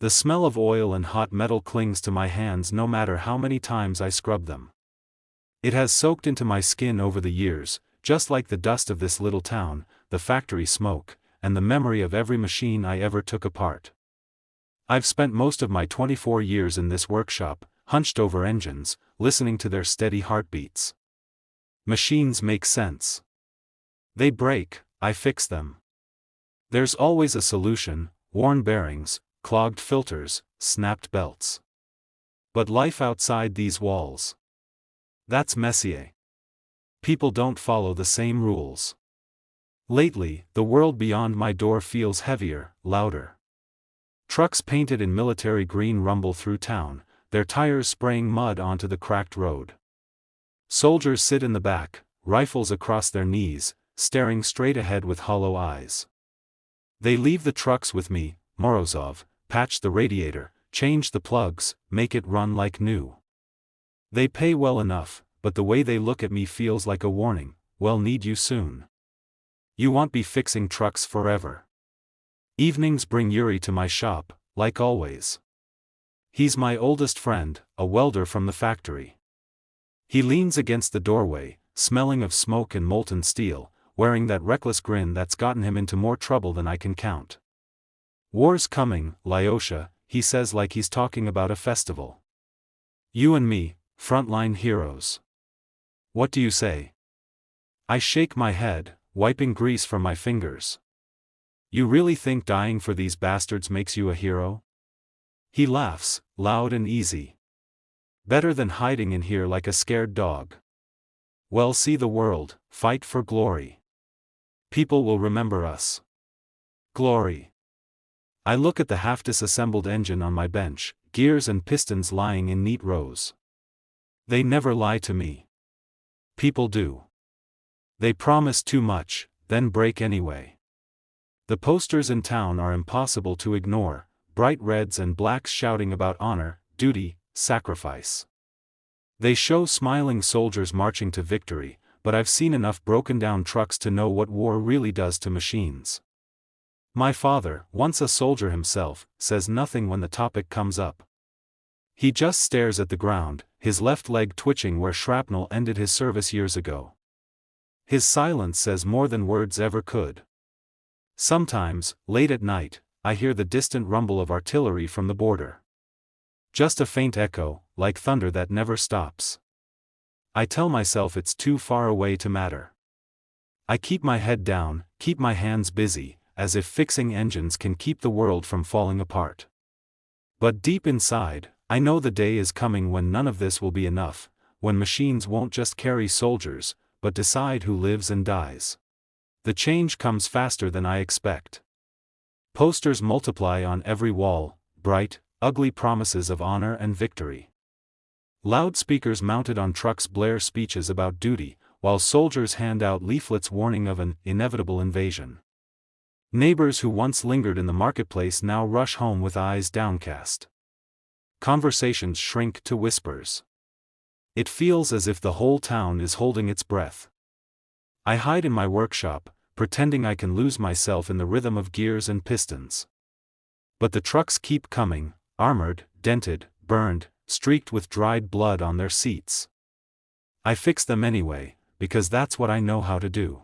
The smell of oil and hot metal clings to my hands no matter how many times I scrub them. It has soaked into my skin over the years, just like the dust of this little town, the factory smoke, and the memory of every machine I ever took apart. I've spent most of my 24 years in this workshop, hunched over engines, listening to their steady heartbeats. Machines make sense. They break, I fix them. There's always a solution: worn bearings, clogged filters, snapped belts. But life outside these walls. That's Messier. People don't follow the same rules. Lately, the world beyond my door feels heavier, louder. Trucks painted in military green rumble through town, their tires spraying mud onto the cracked road. Soldiers sit in the back, rifles across their knees, staring straight ahead with hollow eyes. They leave the trucks with me, Morozov, patch the radiator, change the plugs, make it run like new. They pay well enough, but the way they look at me feels like a warning: "Well, need you soon. You won't be fixing trucks forever." Evenings bring Yuri to my shop, like always. He's my oldest friend, a welder from the factory. He leans against the doorway, smelling of smoke and molten steel, wearing that reckless grin that's gotten him into more trouble than I can count. "War's coming, Lyosha," he says like he's talking about a festival. "You and me, frontline heroes. What do you say?" I shake my head, wiping grease from my fingers. "You really think dying for these bastards makes you a hero?" He laughs, loud and easy. "Better than hiding in here like a scared dog. Well, see the world, fight for glory. People will remember us. Glory." I look at the half-disassembled engine on my bench, gears and pistons lying in neat rows. They never lie to me. People do. They promise too much, then break anyway. The posters in town are impossible to ignore, bright reds and blacks shouting about honor, duty, sacrifice. They show smiling soldiers marching to victory, but I've seen enough broken-down trucks to know what war really does to machines. My father, once a soldier himself, says nothing when the topic comes up. He just stares at the ground, his left leg twitching where shrapnel ended his service years ago. His silence says more than words ever could. Sometimes, late at night, I hear the distant rumble of artillery from the border. Just a faint echo, like thunder that never stops. I tell myself it's too far away to matter. I keep my head down, keep my hands busy, as if fixing engines can keep the world from falling apart. But deep inside, I know the day is coming when none of this will be enough, when machines won't just carry soldiers, but decide who lives and dies. The change comes faster than I expect. Posters multiply on every wall, bright, ugly promises of honor and victory. Loudspeakers mounted on trucks blare speeches about duty, while soldiers hand out leaflets warning of an inevitable invasion. Neighbors who once lingered in the marketplace now rush home with eyes downcast. Conversations shrink to whispers. It feels as if the whole town is holding its breath. I hide in my workshop, pretending I can lose myself in the rhythm of gears and pistons. But the trucks keep coming, armored, dented, burned, streaked with dried blood on their seats. I fix them anyway, because that's what I know how to do.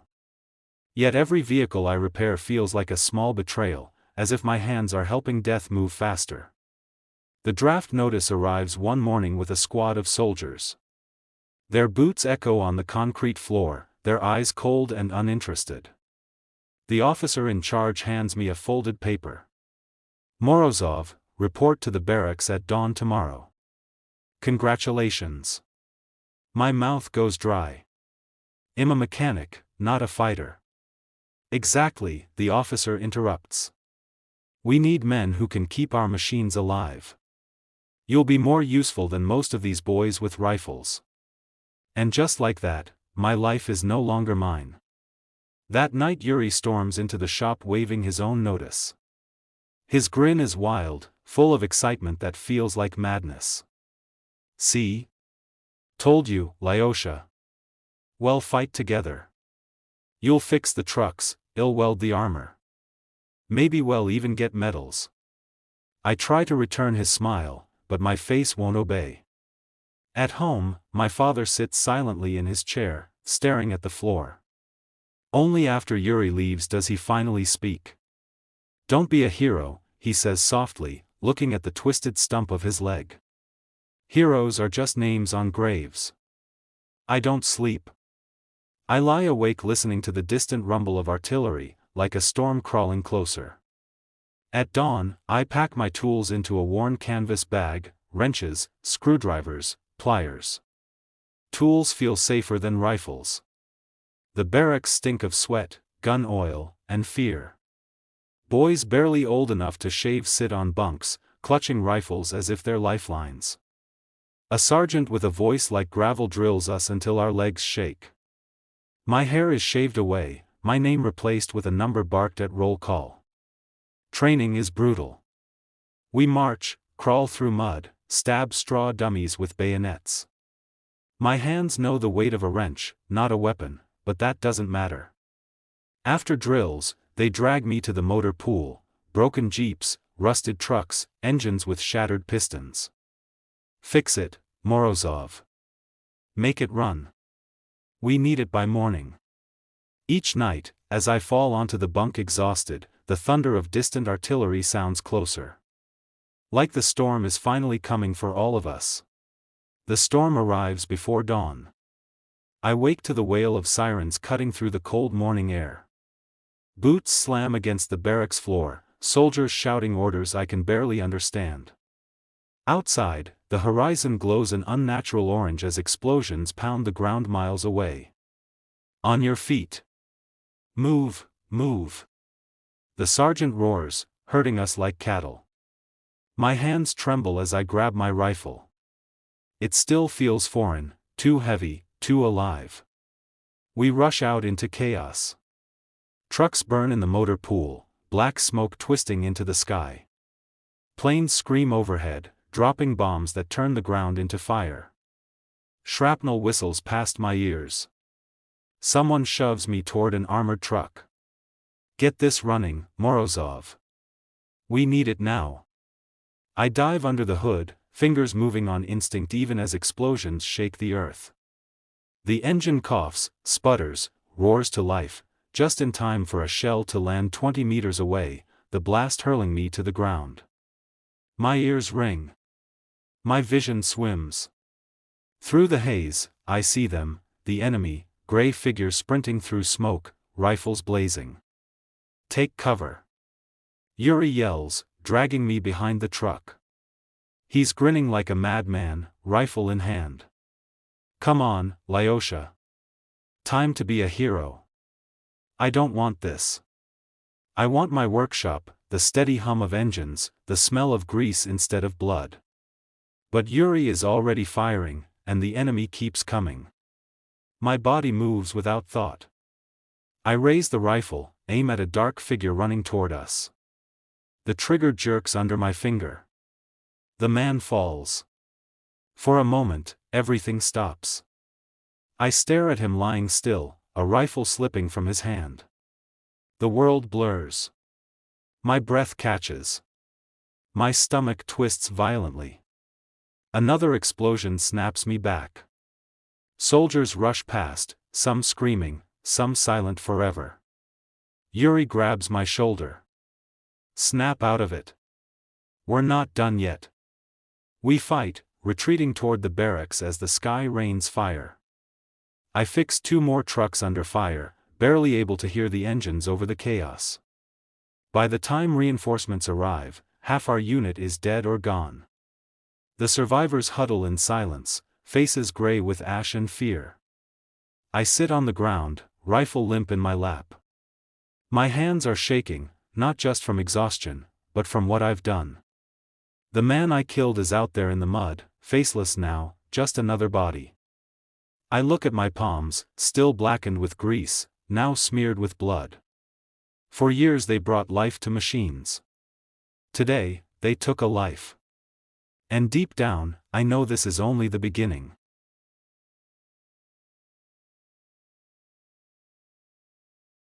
Yet every vehicle I repair feels like a small betrayal, as if my hands are helping death move faster. The draft notice arrives one morning with a squad of soldiers. Their boots echo on the concrete floor, their eyes cold and uninterested. The officer in charge hands me a folded paper. "Morozov, report to the barracks at dawn tomorrow." Congratulations. My mouth goes dry. I'm a mechanic, not a fighter. Exactly, the officer interrupts. We need men who can keep our machines alive. You'll be more useful than most of these boys with rifles. And just like that, my life is no longer mine. That night Yuri storms into the shop waving his own notice. His grin is wild, full of excitement that feels like madness. "See? Told you, Lyosha. Well, fight together. You'll fix the trucks, I'll weld the armor. Maybe we'll even get medals." I try to return his smile, but my face won't obey. At home, my father sits silently in his chair, staring at the floor. Only after Yuri leaves does he finally speak. "Don't be a hero," he says softly, looking at the twisted stump of his leg. "Heroes are just names on graves." I don't sleep. I lie awake listening to the distant rumble of artillery, like a storm crawling closer. At dawn, I pack my tools into a worn canvas bag: wrenches, screwdrivers, pliers. Tools feel safer than rifles. The barracks stink of sweat, gun oil, and fear. Boys barely old enough to shave sit on bunks, clutching rifles as if they're lifelines. A sergeant with a voice like gravel drills us until our legs shake. My hair is shaved away, my name replaced with a number barked at roll call. Training is brutal. We march, crawl through mud, stab straw dummies with bayonets. My hands know the weight of a wrench, not a weapon, but that doesn't matter. After drills, they drag me to the motor pool: broken jeeps, rusted trucks, engines with shattered pistons. Fix it, Morozov. Make it run. We need it by morning. Each night, as I fall onto the bunk exhausted, the thunder of distant artillery sounds closer. Like the storm is finally coming for all of us. The storm arrives before dawn. I wake to the wail of sirens cutting through the cold morning air. Boots slam against the barracks floor, soldiers shouting orders I can barely understand. Outside, the horizon glows an unnatural orange as explosions pound the ground miles away. "On your feet! Move, move!" The sergeant roars, herding us like cattle. My hands tremble as I grab my rifle. It still feels foreign, too heavy, too alive. We rush out into chaos. Trucks burn in the motor pool, black smoke twisting into the sky. Planes scream overhead, dropping bombs that turn the ground into fire. Shrapnel whistles past my ears. Someone shoves me toward an armored truck. "Get this running, Morozov. We need it now." I dive under the hood, fingers moving on instinct even as explosions shake the earth. The engine coughs, sputters, roars to life, just in time for a shell to land 20 meters away, the blast hurling me to the ground. My ears ring. My vision swims. Through the haze, I see them, the enemy, gray figures sprinting through smoke, rifles blazing. "Take cover!" Yuri yells, dragging me behind the truck. He's grinning like a madman, rifle in hand. "Come on, Lyosha. Time to be a hero." I don't want this. I want my workshop, the steady hum of engines, the smell of grease instead of blood. But Yuri is already firing, and the enemy keeps coming. My body moves without thought. I raise the rifle, aim at a dark figure running toward us. The trigger jerks under my finger. The man falls. For a moment, everything stops. I stare at him lying still, a rifle slipping from his hand. The world blurs. My breath catches. My stomach twists violently. Another explosion snaps me back. Soldiers rush past, some screaming, some silent forever. Yuri grabs my shoulder. "Snap out of it. We're not done yet." We fight, retreating toward the barracks as the sky rains fire. I fix 2 more trucks under fire, barely able to hear the engines over the chaos. By the time reinforcements arrive, half our unit is dead or gone. The survivors huddle in silence, faces gray with ash and fear. I sit on the ground, rifle limp in my lap. My hands are shaking, not just from exhaustion, but from what I've done. The man I killed is out there in the mud, faceless now, just another body. I look at my palms, still blackened with grease, now smeared with blood. For years they brought life to machines. Today, they took a life. And deep down, I know this is only the beginning.